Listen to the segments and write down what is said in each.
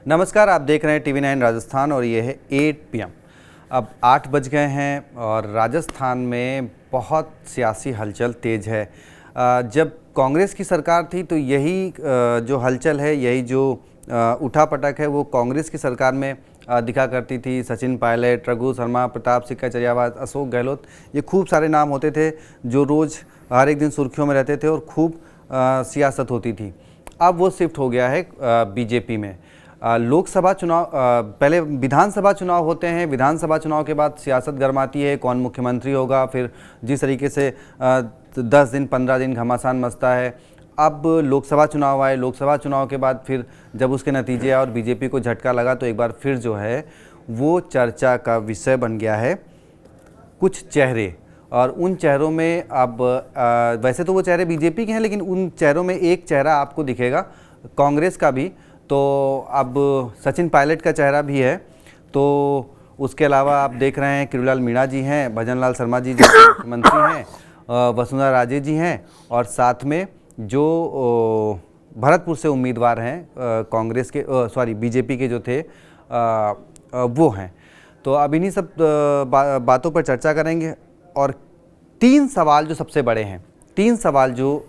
नमस्कार, आप देख रहे हैं TV9 राजस्थान और ये है 8 PM। अब 8 बज गए हैं और राजस्थान में बहुत सियासी हलचल तेज़ है। जब कांग्रेस की सरकार थी तो यही जो हलचल है, यही जो उठापटक है वो कांग्रेस की सरकार में दिखा करती थी। सचिन पायलट, रघु शर्मा, प्रताप सिंह कचरियावास, अशोक गहलोत, ये खूब सारे नाम होते थे जो रोज़ हर एक दिन सुर्खियों में रहते थे और खूब सियासत होती थी। अब वो शिफ्ट हो गया है बीजेपी में। लोकसभा चुनाव, पहले विधानसभा चुनाव होते हैं, विधानसभा चुनाव के बाद सियासत गर्माती है, कौन मुख्यमंत्री होगा, फिर जिस तरीके से 10 दिन 15 दिन घमासान मचता है। अब लोकसभा चुनाव आए, लोकसभा चुनाव के बाद फिर जब उसके नतीजे आए और बीजेपी को झटका लगा तो एक बार फिर जो है वो चर्चा का विषय बन गया है कुछ चेहरे। और उन चेहरों में अब वैसे तो वो चेहरे बीजेपी के हैं, लेकिन उन चेहरों में एक चेहरा आपको दिखेगा कांग्रेस का भी। तो अब सचिन पायलट का चेहरा भी है। तो उसके अलावा आप देख रहे हैं किरोड़ीलाल मीणा जी हैं, भजन लाल शर्मा जी जो मुख्यमंत्री हैं, वसुंधरा राजे जी हैं, और साथ में जो भरतपुर से उम्मीदवार हैं कांग्रेस के बीजेपी के जो थे वो हैं। तो अब इन्हीं सब बातों पर चर्चा करेंगे। और 3 सवाल जो सबसे बड़े हैं, 3 सवाल जो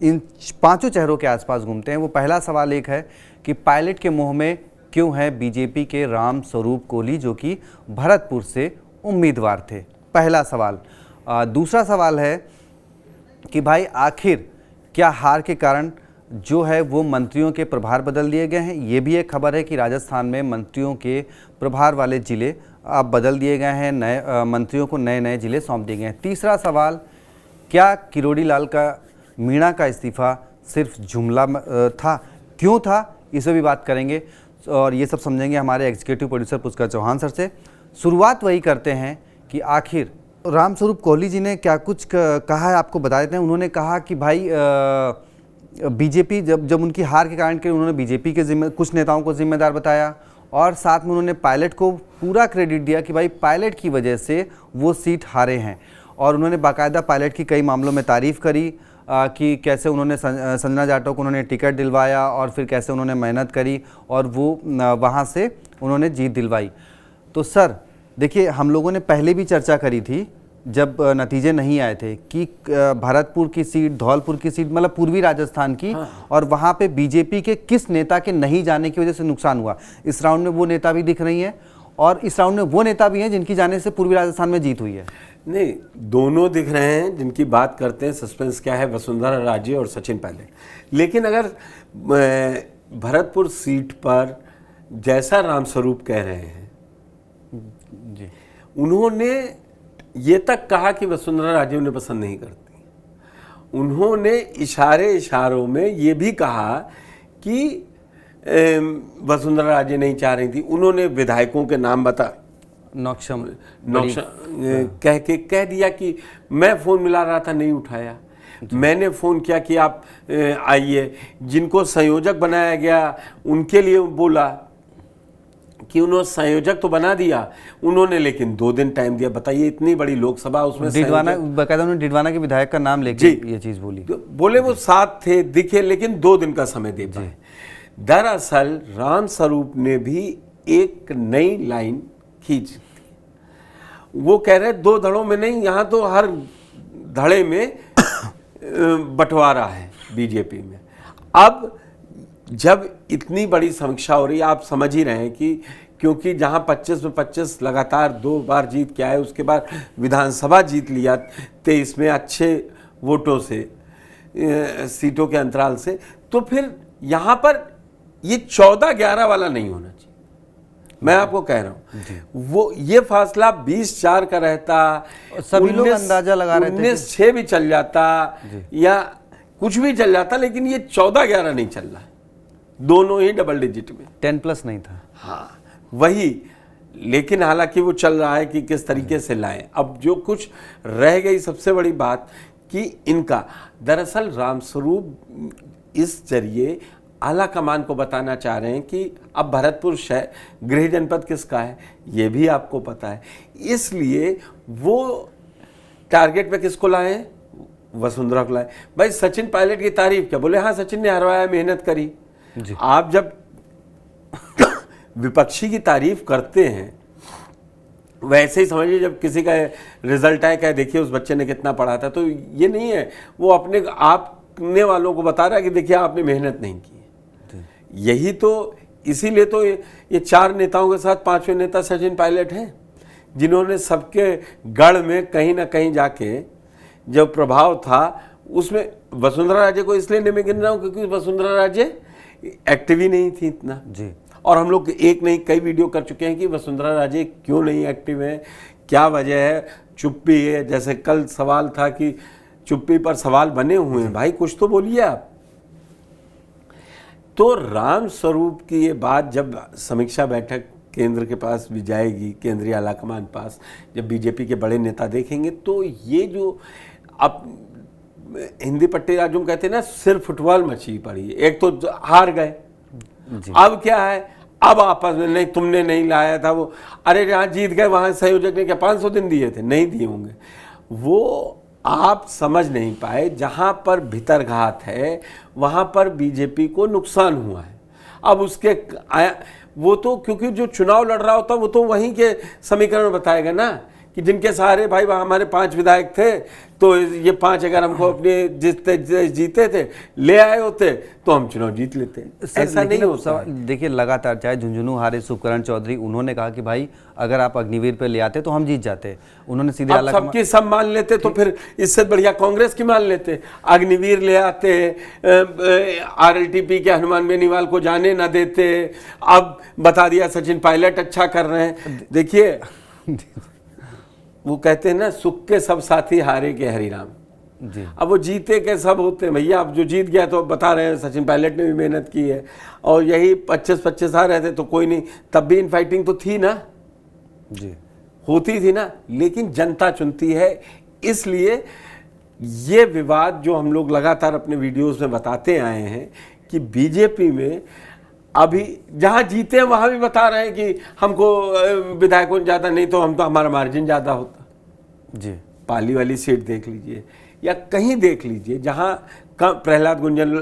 इन 5 चेहरों के आसपास घूमते हैं। वो पहला सवाल एक है कि पायलट के मुंह में क्यों है बीजेपी के राम स्वरूप कोहली जो कि भरतपुर से उम्मीदवार थे, पहला सवाल। दूसरा सवाल है कि भाई आखिर क्या हार के कारण जो है वो मंत्रियों के प्रभार बदल दिए गए हैं। ये भी एक खबर है कि राजस्थान में मंत्रियों के प्रभार वाले ज़िले अब बदल दिए गए हैं, नए मंत्रियों को नए नए ज़िले सौंप दिए गए हैं। तीसरा सवाल, क्या किरोड़ीलाल मीणा का इस्तीफा सिर्फ जुमला था, क्यों था, इस पर भी बात करेंगे और ये सब समझेंगे हमारे executive producer Pushkar Chauhan sir से। शुरुआत वही करते हैं कि आखिर रामस्वरूप कोहली जी ने क्या कुछ कहा है, आपको बता देते हैं। उन्होंने कहा कि भाई बीजेपी जब उनकी हार के कारण के उन्होंने बीजेपी के कुछ नेताओं को जिम्मेदार बताया और साथ में उन्होंने पायलट को पूरा क्रेडिट दिया कि भाई पायलट की वजह से वो सीट हारे हैं। और उन्होंने बाकायदा पायलट की कई मामलों में तारीफ़ करी कि कैसे उन्होंने संजना जाटव को उन्होंने टिकट दिलवाया और फिर कैसे उन्होंने मेहनत करी और वो वहाँ से उन्होंने जीत दिलवाई। तो सर देखिए, हम लोगों ने पहले भी चर्चा करी थी जब नतीजे नहीं आए थे कि भरतपुर की सीट, धौलपुर की सीट, मतलब पूर्वी राजस्थान की, और वहाँ पे बीजेपी के किस नेता के नहीं जाने की वजह से नुकसान हुआ। इस राउंड में वो नेता भी दिख रही हैं और इस राउंड में वो नेता भी हैं जिनकी जाने से पूर्वी राजस्थान में जीत हुई है। नहीं, दोनों दिख रहे हैं जिनकी बात करते हैं। सस्पेंस क्या है, वसुंधरा राजे और सचिन पायलट। लेकिन अगर भरतपुर सीट पर जैसा रामस्वरूप कह रहे हैं जी, उन्होंने ये तक कहा कि वसुंधरा राजे उन्हें पसंद नहीं करती। उन्होंने इशारों में ये भी कहा कि वसुंधरा राजे नहीं चाह रही थी। उन्होंने विधायकों के नाम नौक्षम कह दिया कि मैं फ़ोन मिला रहा था, नहीं उठाया। मैंने फ़ोन किया कि आप आइए। जिनको संयोजक बनाया गया उनके लिए बोला कि उन्होंने संयोजक तो बना दिया उन्होंने, लेकिन 2 दिन टाइम दिया। बताइए, इतनी बड़ी लोकसभा, उसमें बाकायदा उन्होंने डिडवाना के विधायक का नाम लेके ये चीज़ बोली। तो बोले वो साथ थे, दिखे, लेकिन 2 दिन का समय दे पाए। दरअसल रामस्वरूप ने भी एक नई लाइन खींच। वो कह रहे 2 धड़ों में नहीं, यहाँ तो हर धड़े में बंटवारा है बीजेपी में। अब जब इतनी बड़ी समीक्षा हो रही है, आप समझ ही रहे हैं कि क्योंकि जहाँ 25 में 25 लगातार 2 बार जीत के आए, उसके बाद विधानसभा जीत लिया 23 में अच्छे वोटों से, सीटों के अंतराल से, तो फिर यहाँ पर ये 14-11 वाला नहीं होना चाहिए। मैं आपको कह रहा हूँ वो ये फासला 20-4 का रहता, सभी लोग अंदाजा लगा रहे थे 19-6 भी चल जाता या कुछ भी चल जाता, लेकिन ये 14-11 नहीं चल रहा है, दोनों ही डबल डिजिट में। 10+ नहीं था। हाँ वही, लेकिन हालांकि वो चल रहा है कि किस तरीके से लाएं। अब जो कुछ रह गई सबसे बड़ी बात कि इनका दरअसल रामस्वरूप इस जरिए आला कमान को बताना चाह रहे हैं कि अब भरतपुर गृह जनपद किसका है ये भी आपको पता है, इसलिए वो टारगेट पे किसको लाए, वसुंधरा को लाए। भाई सचिन पायलट की तारीफ क्या, बोले हाँ सचिन ने हरवाया, मेहनत करी, जी। आप जब विपक्षी की तारीफ करते हैं, वैसे ही समझिए जब किसी का रिजल्ट आए, क्या देखिए उस बच्चे ने कितना पढ़ा था, तो ये नहीं है वो अपने आपने वालों को बता रहा है कि देखिए आपने मेहनत नहीं की। यही तो, इसीलिए तो ये 4 नेताओं के साथ 5वें नेता सचिन पायलट हैं, जिन्होंने सबके गढ़ में कहीं ना कहीं जाके जो प्रभाव था उसमें वसुंधरा राजे को इसलिए नहीं मैं गिन रहा हूँ क्योंकि वसुंधरा राजे एक्टिव ही नहीं थी इतना जी। और हम लोग एक नहीं कई वीडियो कर चुके हैं कि वसुंधरा राजे क्यों नहीं एक्टिव है, क्या वजह है, चुप्पी है। जैसे कल सवाल था कि चुप्पी पर सवाल बने हुए हैं, भाई कुछ तो बोलिए आप। तो राम स्वरूप की ये बात जब समीक्षा बैठक केंद्र के पास भी जाएगी, केंद्रीय आलाकमान पास, जब बीजेपी के बड़े नेता देखेंगे, तो ये जो अब हिंदी पट्टी राजुम कहते हैं ना, सिर फुटबॉल मची पड़ी है। एक तो हार गए, अब क्या है, अब आपस में नहीं तुमने नहीं लाया था वो, अरे जहाँ जीत गए वहाँ संयोजक ने क्या 500 दिन दिए थे, नहीं दिए होंगे। वो आप समझ नहीं पाए, जहाँ पर भीतरघात है वहाँ पर बीजेपी को नुकसान हुआ है। अब उसके वो तो क्योंकि जो चुनाव लड़ रहा होता वो तो वहीं के समीकरण बताएगा ना कि जिनके सहारे भाई वहाँ हमारे 5 विधायक थे, तो ये 5 अगर हमको अपने जीते थे ले आए होते तो हम चुनाव जीत लेते। ऐसा नहीं होता। देखिए लगातार चाहे झुंझुनू हारे सुखकरण चौधरी, उन्होंने कहा कि भाई अगर आप अग्निवीर पे ले आते तो हम जीत जाते। उन्होंने सीधे अब सबकी सब मान लेते तो फिर इससे बढ़िया कांग्रेस की मान लेते। अग्निवीर ले आते, RLTP के हनुमान बेनीवाल को जाने ना देते, अब बता दिया सचिन पायलट अच्छा कर रहे हैं। देखिए वो कहते हैं ना, सुख के सब साथी हारे के हरिराम जी। अब वो जीते के सब होते हैं भैया। अब जो जीत गया तो बता रहे हैं सचिन पायलट ने भी मेहनत की है, और यही 25-25 आ रहे थे तो कोई नहीं, तब भी इनफाइटिंग तो थी ना जी, होती थी ना। लेकिन जनता चुनती है, इसलिए ये विवाद जो हम लोग लगातार अपने वीडियोस में बताते आए हैं कि बीजेपी में अभी जहां जीते हैं वहां भी बता रहे हैं कि हमको विधायकों ज़्यादा नहीं तो हम तो हमारा मार्जिन ज़्यादा होता जी। पाली वाली सीट देख लीजिए या कहीं देख लीजिए जहां प्रहलाद गुंजन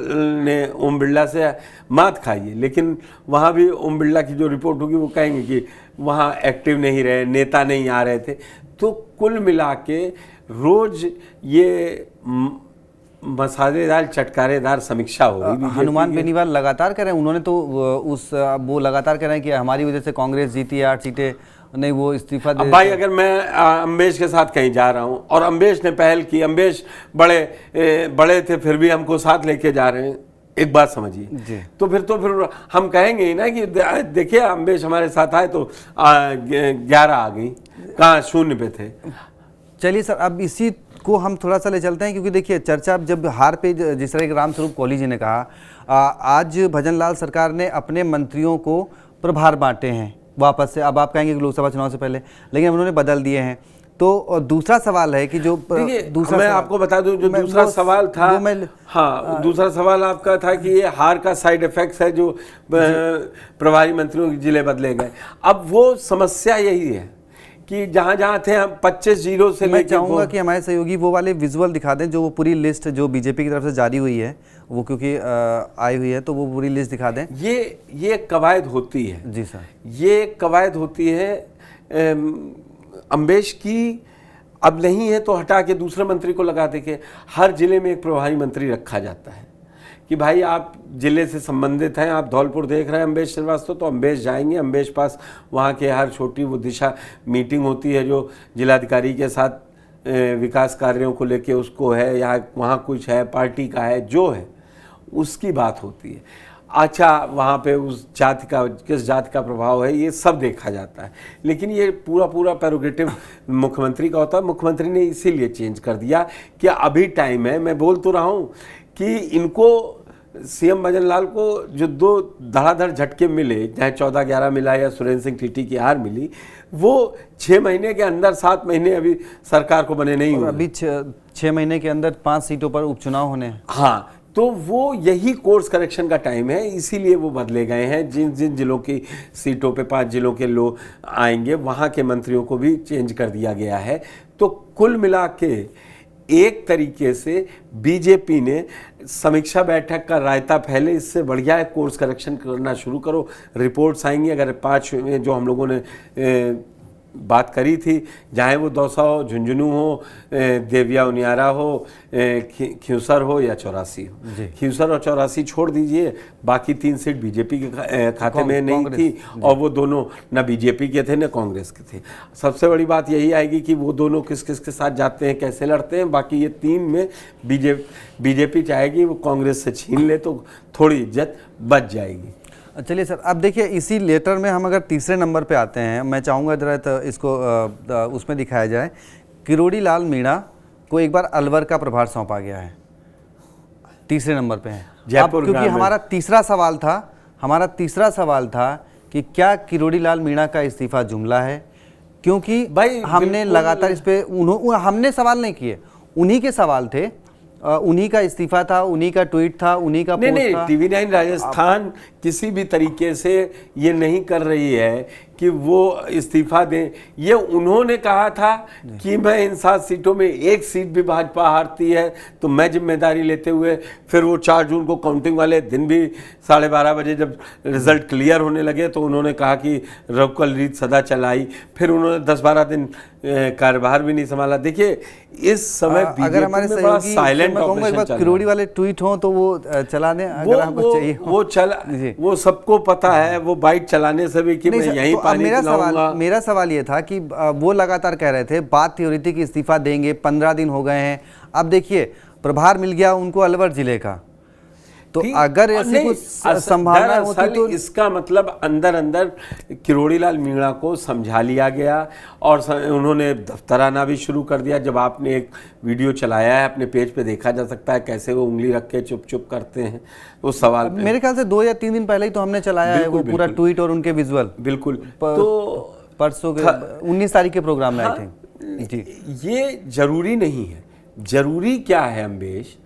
ने ओम बिरला से मात खाई है, लेकिन वहां भी ओम बिरला की जो रिपोर्ट होगी वो कहेंगे कि वहां एक्टिव नहीं रहे, नेता नहीं आ रहे थे। तो कुल मिला के रोज ये मसालेदार चटकारेदार समीक्षा हो रही। हनुमान बेनीवाल लगातार कह रहे हैं, उन्होंने तो वो लगातार कह रहे हैं कि हमारी वजह से कांग्रेस जीती है 8 सीटें, नहीं वो इस्तीफा दे। भाई अगर मैं अम्बेश के साथ कहीं जा रहा हूं और अम्बेश ने पहल की, अम्बेश बड़े थे फिर भी हमको साथ लेके जा रहे हैं, एक बात समझिए, तो फिर हम कहेंगे ही ना कि देखिए अम्बेश हमारे साथ आए तो 11 आ गई, कहाँ 0 पे थे। चलिए सर, अब इसी को हम थोड़ा सा ले चलते हैं, क्योंकि देखिए चर्चा जब हार पे जिस तरह के राम स्वरूप कोहली जी ने कहा, आज भजनलाल सरकार ने अपने मंत्रियों को प्रभार बांटे हैं वापस से। अब आप कहेंगे कि लोकसभा चुनाव से पहले, लेकिन उन्होंने बदल दिए हैं। तो दूसरा सवाल है कि जो दूसरा मैं आपको बता दूं, जो दूसरा सवाल था, हाँ दूसरा सवाल आपका था कि ये हार का साइड इफेक्ट्स है जो प्रभारी मंत्रियों के जिले बदले गए। अब वो समस्या यही है कि जहां जहां थे हम 25-0 से। मैं चाहूंगा कि हमारे सहयोगी वो वाले विजुअल दिखा दें जो वो पूरी लिस्ट जो बीजेपी की तरफ से जारी हुई है, वो क्योंकि आई हुई है, तो वो पूरी लिस्ट दिखा दें। ये कवायद होती है जी सर, ये कवायद होती है अम्बेश की। अब नहीं है तो हटा के दूसरे मंत्री को लगा दे के हर जिले में एक प्रभारी मंत्री रखा जाता है कि भाई आप जिले से संबंधित हैं, आप धौलपुर देख रहे हैं अम्बेश श्रीवास्तव, तो अम्बेश जाएंगे, अम्बेश पास वहाँ के हर छोटी वो दिशा मीटिंग होती है जो जिलाधिकारी के साथ विकास कार्यों को लेके उसको है, या वहाँ कुछ है पार्टी का है, जो है उसकी बात होती है। अच्छा वहाँ पे उस जाति का, किस जाति का प्रभाव है, ये सब देखा जाता है। लेकिन ये पूरा प्रेरोगेटिव मुख्यमंत्री का होता है। मुख्यमंत्री ने इसीलिए चेंज कर दिया कि अभी टाइम है। मैं बोल तो रहा हूँ कि इनको सीएम भजनलाल को जो 2 धड़ाधड़ झटके मिले, चाहे 14-11 मिला या सुरेंद्र सिंह टीटी की हार मिली, वो 6 महीने के अंदर, 7 महीने अभी सरकार को बने नहीं हुए, अभी 6 महीने के अंदर 5 सीटों पर उपचुनाव होने हैं। हाँ, तो वो यही कोर्स करेक्शन का टाइम है, इसीलिए वो बदले गए हैं। जिन जिन जिलों की सीटों पे 5 जिलों के लोग आएंगे वहाँ के मंत्रियों को भी चेंज कर दिया गया है। तो कुल मिला के एक तरीके से बीजेपी ने समीक्षा बैठक का रायता फैले, इससे बढ़िया है कोर्स करेक्शन करना शुरू करो, रिपोर्ट्स आएंगी। अगर 5 में जो हम लोगों ने बात करी थी, चाहे वो दौसा हो, झुंझुनू हो, देविया उनियारा हो, खियूसर हो या चौरासी हो। खियूसर और चौरासी छोड़ दीजिए, बाकी 3 सीट बीजेपी के खाते में नहीं थी, और वो दोनों ना बीजेपी के थे ना कांग्रेस के थे। सबसे बड़ी बात यही आएगी कि वो दोनों किस किस के साथ जाते हैं, कैसे लड़ते हैं। बाकी ये 3 में बीजेपी चाहेगी वो कांग्रेस से छीन ले तो थोड़ी इज्जत बच जाएगी। चलिए सर, अब देखिए इसी लेटर में हम अगर तीसरे नंबर पे आते हैं, मैं चाहूँगा जरा तो इसको उसमें दिखाया जाए। किरोड़ी लाल मीणा को एक बार अलवर का प्रभार सौंपा गया है, तीसरे नंबर पे है जयपुर। क्योंकि हमारा तीसरा सवाल था कि क्या किरोड़ी लाल मीणा का इस्तीफा जुमला है, क्योंकि भाई हमने लगातार इस पे हमने सवाल नहीं किए, उन्हीं के सवाल थे, उन्हीं का इस्तीफा था, उन्हीं का ट्वीट था, उन्हीं का पोस्ट नहीं, था। TV9 राजस्थान किसी भी तरीके से ये नहीं कर रही है कि वो इस्तीफा दें। ये उन्होंने कहा था कि मैं इन 7 सीटों में 1 सीट भी भाजपा हारती है तो मैं जिम्मेदारी लेते हुए, फिर वो 4 जून को काउंटिंग वाले दिन भी 12:30 बजे जब रिजल्ट क्लियर होने लगे तो उन्होंने कहा कि रवकल रीत सदा चलाई। फिर उन्होंने 10-12 दिन कार्यभार भी नहीं संभाला। देखिए इस समय अगर हमारे सहयोगी साइलेंट ऑपरेशन चल किरोड़ी वाले ट्वीट हों तो वो चला दें, अगर हमको चाहिए वो चला, वो सबको पता है, वो बाइट चलाने से भी कि मैं यहीं पानी पिलाऊंगा। मेरा सवाल ये था कि वो लगातार कह रहे थे, बात हो रही थी कि इस्तीफा देंगे, 15 दिन हो गए हैं, अब देखिए प्रभार मिल गया उनको अलवर जिले का, तो अगर ऐसी कुछ संभावना होती तो इसका मतलब अंदर अंदर किरोड़ी लाल मीणा को समझा लिया गया और उन्होंने दफ्तर आना भी शुरू कर दिया। जब आपने एक वीडियो चलाया है अपने पेज पे, देखा जा सकता है कैसे वो उंगली रख के चुप चुप करते हैं उस सवाल पे। मेरे ख्याल से 2 या 3 दिन पहले ही तो हमने चलाया है वो पूरा ट्वीट और उनके विजुअल। बिल्कुल, तो परसों के 19 तारीख के प्रोग्राम में आई थिंक जी। ये जरूरी नहीं है। जरूरी क्या है अम्बेश?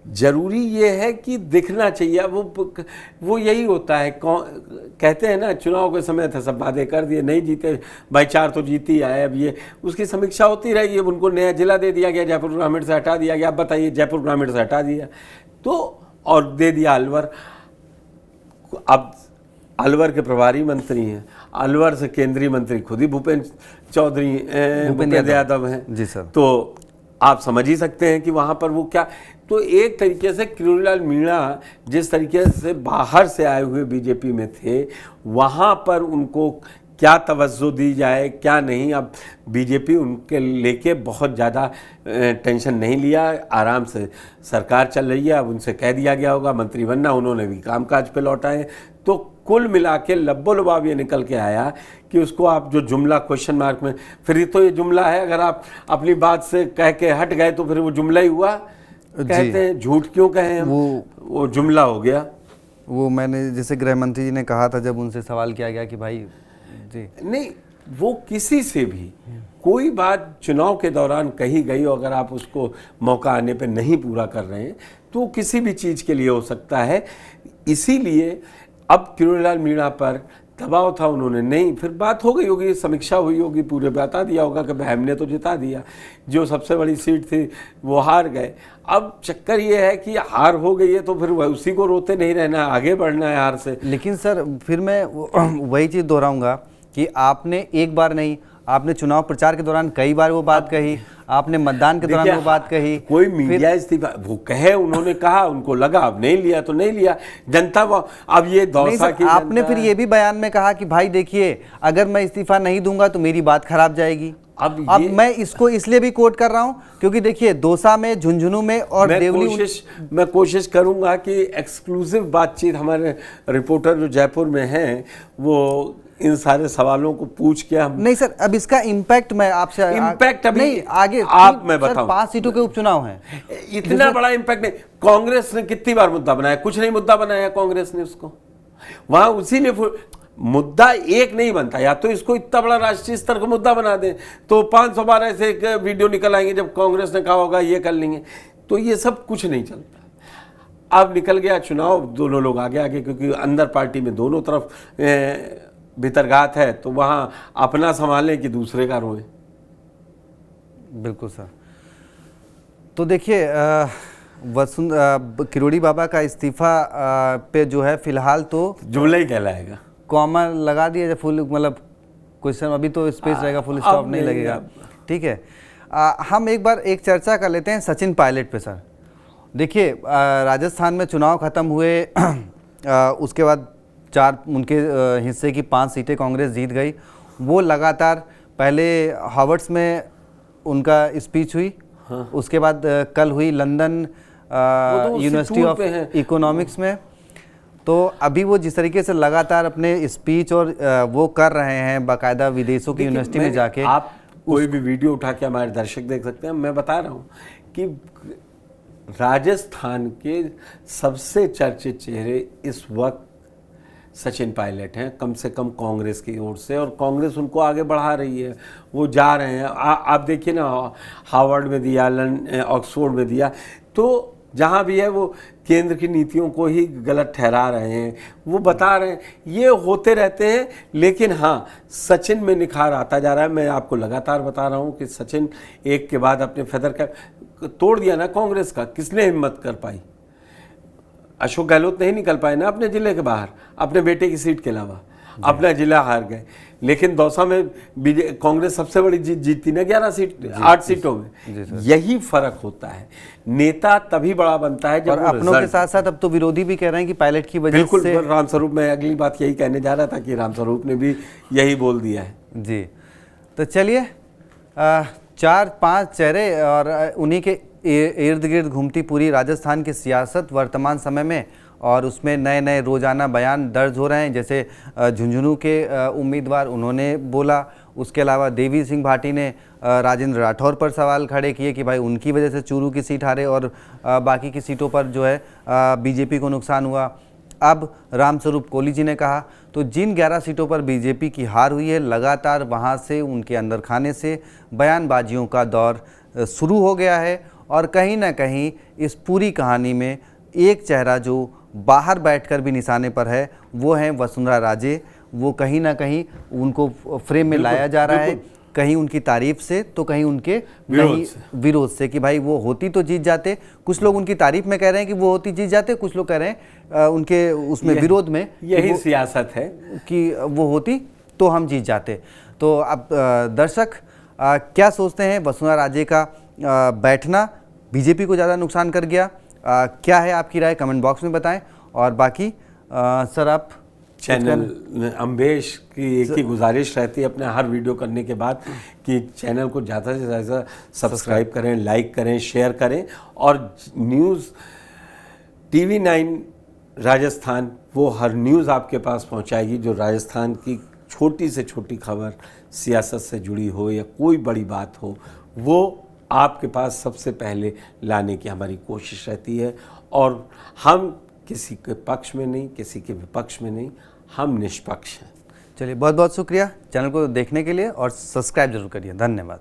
जरूरी ये है कि दिखना चाहिए। वो यही होता है, कहते हैं ना चुनाव के समय था सब वादे कर दिए, नहीं जीते भाई, 4 तो जीत ही आए। अब ये उसकी समीक्षा होती रही। अब उनको नया जिला दे दिया गया, जयपुर ग्रामीण से हटा दिया गया। अब बताइए, जयपुर ग्रामीण से हटा दिया तो और दे दिया अलवर। अब अलवर के प्रभारी मंत्री हैं, अलवर से केंद्रीय मंत्री खुद ही भूपेंद्र यादव हैं जी सर। तो आप समझ ही सकते हैं कि वहाँ पर वो क्या। तो एक तरीके से किरोड़ी लाल मीणा जिस तरीके से बाहर से आए हुए बीजेपी में थे, वहाँ पर उनको क्या तवज्जो दी जाए क्या नहीं, अब बीजेपी उनके लेके बहुत ज़्यादा टेंशन नहीं लिया, आराम से सरकार चल रही है। अब उनसे कह दिया गया होगा मंत्री बनना, उन्होंने भी कामकाज पे लौटाए। तो कुल मिला के लब्बो लुबाब ये निकल के आया कि उसको आप जो जुमला क्वेश्चन मार्क में, फिर तो ये जुमला है। अगर आप अपनी बात से कह के हट गए तो फिर वो जुमला ही हुआ। कहते हैं झूठ क्यों कहें, वो जुमला हो गया। वो मैंने जैसे गृह मंत्री जी ने कहा था जब उनसे सवाल किया गया कि भाई जी नहीं, वो किसी से भी कोई बात चुनाव के दौरान कही गई और अगर आप उसको मौका आने पे नहीं पूरा कर रहे हैं तो किसी भी चीज़ के लिए हो सकता है। इसीलिए अब किरोड़ी लाल मीणा पर दबाव था, उन्होंने नहीं, फिर बात हो गई होगी, समीक्षा हुई होगी, पूरे बता दिया होगा कि भाई हमने तो जिता दिया, जो सबसे बड़ी सीट थी वो हार गए। अब चक्कर ये है कि हार हो गई है तो फिर उसी को रोते नहीं रहना है, आगे बढ़ना है हार से। लेकिन सर फिर मैं वही चीज़ दोहराऊंगा कि आपने एक बार नहीं, आपने चुनाव प्रचार के दौरान कई बार वो बात कही, आपने मतदान के दौरान वो बात कही। कोई मीडिया इस्तीफा वो कहे, उन्होंने कहा, उनको लगा, अब नहीं लिया तो नहीं लिया, जनता वो अब ये दौसा की आपने फिर ये भी बयान में कहा कि भाई देखिए अगर मैं इस्तीफा नहीं दूंगा तो मेरी बात खराब जाएगी। अब मैं इसको इसलिए भी कोट कर रहा हूं क्योंकि देखिए दौसा में, झुंझुनू में और मैं कोशिश करूंगा कि एक्सक्लूसिव बातचीत हमारे रिपोर्टर जो जयपुर में हैं वो इन सारे सवालों को पूछ के हम नहीं सर, अब इसका इम्पैक्ट मैं आपसे इम्पैक्ट अभी नहीं आगे आप मैं बताऊं, 5 सीटों के उपचुनाव हैं, इतना बड़ा इम्पैक्ट नहीं। कांग्रेस ने कितनी बार मुद्दा बनाया, कुछ नहीं मुद्दा बनाया कांग्रेस ने उसको, वहां उसी ने मुद्दा एक नहीं बनता। या तो इसको इतना बड़ा राष्ट्रीय स्तर का मुद्दा बना दें तो 500 बार ऐसे एक वीडियो निकल आएंगे जब कांग्रेस ने कहा होगा ये कर लेंगे, तो ये सब कुछ नहीं चलता। अब निकल गया चुनाव, दोनों लोग आगे आगे, क्योंकि अंदर पार्टी में दोनों तरफ भीतरघात है, तो वहाँ अपना संभालें कि दूसरे का रोए। बिल्कुल सर। तो देखिए किरोड़ी बाबा का इस्तीफा पे जो है फिलहाल तो जुमला ही कहलाएगा, कॉमा लगा दिया, जब फुल मतलब क्वेश्चन अभी तो स्पेस रहेगा, फुल स्टॉप नहीं लगेगा। ठीक है, हम एक बार एक चर्चा कर लेते हैं सचिन पायलट पे। सर देखिए, राजस्थान में चुनाव ख़त्म हुए, उसके बाद 4 उनके हिस्से की 5 सीटें कांग्रेस जीत गई। वो लगातार पहले हावर्ड्स में उनका स्पीच हुई, हाँ। उसके बाद कल हुई लंदन यूनिवर्सिटी ऑफ इकोनॉमिक्स में। तो अभी वो जिस तरीके से लगातार अपने स्पीच और वो कर रहे हैं, बाकायदा विदेशों की यूनिवर्सिटी में जाके, आप कोई भी वीडियो उठा के हमारे दर्शक देख सकते हैं। मैं बता रहा हूँ कि राजस्थान के सबसे चर्चित चेहरे इस वक्त सचिन पायलट हैं, कम से कम कांग्रेस की ओर से, और कांग्रेस उनको आगे बढ़ा रही है, वो जा रहे हैं। आप देखिए ना, हार्वर्ड में दिया, ऑक्सफोर्ड में दिया, तो जहाँ भी है वो केंद्र की नीतियों को ही गलत ठहरा रहे हैं, वो बता रहे हैं। ये होते रहते हैं, लेकिन हाँ, सचिन में निखार आता जा रहा है। मैं आपको लगातार बता रहा हूँ कि सचिन एक के बाद अपने फेदर का तोड़ दिया ना कांग्रेस का। किसने हिम्मत कर पाई? अशोक गहलोत नहीं निकल पाए ना अपने जिले के बाहर, अपने बेटे की सीट के अलावा अपना जिला हार गए। लेकिन दौसा में कांग्रेस सबसे बड़ी जीत जीती ना, 11 सीट, 8 सीटों में। यही फर्क होता है, नेता तभी बड़ा बनता है जब और अपनों के साथ साथ अब तो विरोधी भी कह रहे हैं कि पायलट की वजह बिल्कुल से। रामस्वरूप, मैं अगली बात यही कहने जा रहा था कि रामस्वरूप ने भी यही बोल दिया है। जी, तो चलिए, 4-5 चेहरे और उन्हीं के इर्द गिर्द घूमती पूरी राजस्थान की सियासत वर्तमान समय में, और उसमें नए नए रोज़ाना बयान दर्ज हो रहे हैं। जैसे झुंझुनू के उम्मीदवार, उन्होंने बोला। उसके अलावा देवी सिंह भाटी ने राजेंद्र राठौर पर सवाल खड़े किए कि भाई उनकी वजह से चूरू की सीट हारे और बाकी की सीटों पर जो है बीजेपी को नुकसान हुआ। अब रामस्वरूप कोली जी ने कहा, तो जिन 11 सीटों पर बीजेपी की हार हुई है, लगातार वहां से उनके अंदर खाने से बयानबाजियों का दौर शुरू हो गया है। और कहीं ना कहीं इस पूरी कहानी में एक चेहरा जो बाहर बैठकर भी निशाने पर है, वो है वसुंधरा राजे। वो कहीं ना कहीं उनको फ्रेम में लाया जा रहा है, कहीं उनकी तारीफ से तो कहीं उनके विरोध से कि भाई वो होती तो जीत जाते। कुछ लोग उनकी तारीफ में कह रहे हैं कि वो होती जीत जाते, कुछ लोग कह रहे हैं उनके उसमें विरोध में, यही सियासत है कि वो होती तो हम जीत जाते। तो अब दर्शक क्या सोचते हैं? वसुंधरा राजे का बैठना बीजेपी को ज़्यादा नुकसान कर गया? क्या है आपकी राय? कमेंट बॉक्स में बताएं। और बाकी सर, आप चैनल अम्बेश की एक ही गुजारिश रहती है अपने हर वीडियो करने के बाद कि चैनल को ज़्यादा से ज़्यादा सब्सक्राइब करें, लाइक करें, शेयर करें, और न्यूज़ TV9 राजस्थान वो हर न्यूज़ आपके पास पहुंचाएगी जो राजस्थान की छोटी से छोटी खबर सियासत से जुड़ी हो या कोई बड़ी बात हो, वो आपके पास सबसे पहले लाने की हमारी कोशिश रहती है। और हम किसी के पक्ष में नहीं, किसी के विपक्ष में नहीं, हम निष्पक्ष हैं। चलिए, बहुत बहुत शुक्रिया चैनल को देखने के लिए, और सब्सक्राइब जरूर करिए। धन्यवाद।